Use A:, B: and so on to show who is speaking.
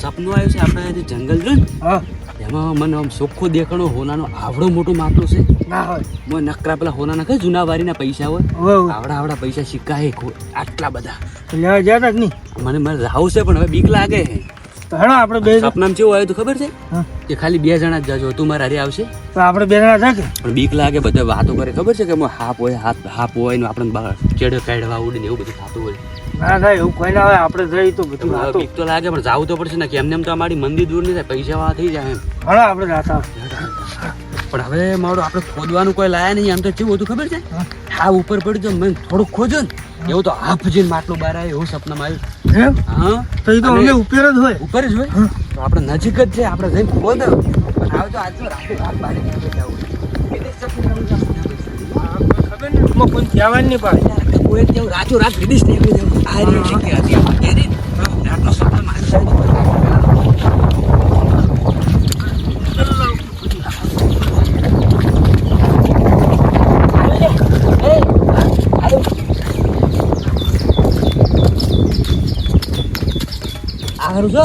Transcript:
A: સપનું આવ્યું છે આપણે જે જંગલ છે ને
B: હા
A: એમાં મને આમ ચોખ્ખો દેખાણો હોનાનો આવડો મોટો માટલો છે.
B: ના હોય
A: મને નકરા પેલા હોનાના કઈ જૂના વારીના પૈસા હોય
B: હવે
A: આવડા પૈસા સિક્કા હે આટલા બધા.
B: લેવા જતા જ નહીં
A: મને રાહુ છે પણ હવે બીક લાગે.
B: તો હેડો આપણે બે
A: સપનામાં કેવું આવ્યું તું ખબર છે
B: હા
A: કે ખાલી 2 જણા જ જાજો તું મારા હારે આવશે
B: તો આપણે બે જણા થાકે
A: પણ બીક લાગે. બધા વાતો કરે ખબર છે કે હાપ હોય હાપ હોય ને આપણે ચેડે કાઢવા ઉડીને એવું બધું થતું હોય.
B: ના થાય એવું કોઈ ના હોય આપણે જઈ તો બધું
A: હવે
B: વાતો
A: બીક તો લાગે પણ જાવું તો પડશે ને કે એમને એમ તો અમારી મંદિર દૂર નહીં થાય પૈસા વાળા થઈ જાય એમ.
B: હેડો આપણે જાતા
A: પણ હવે મારું આપણે ખોદવાનું કોઈ લાયા નહીં. આમ તો કેવું હતું ખબર છે હા ઉપર પડી જો મેં થોડુંક ખોજો ને એવું તો હાફ જઈને માટલું બહાર આવ્યું એવું સપનામાં આવ્યું.
B: એમ
A: હા
B: તો એ તો અમને ઉપર જ હોય
A: ઉપર જ હોય તો આપણે નજીક જ છે આપણે જઈને ખોદ પણ આવે તો આજનો રાતે રાત બારે જવું
B: ખબર ને એમાં કોઈ કહેવાનું નહીં પાડે
A: કોઈ કેવું રાતો રાત વિદેશ નીકળી જવું આ રીતે શક્ય હતી આપણે ઘેરે. રાતનો સપનો મારી જાય આગળ છો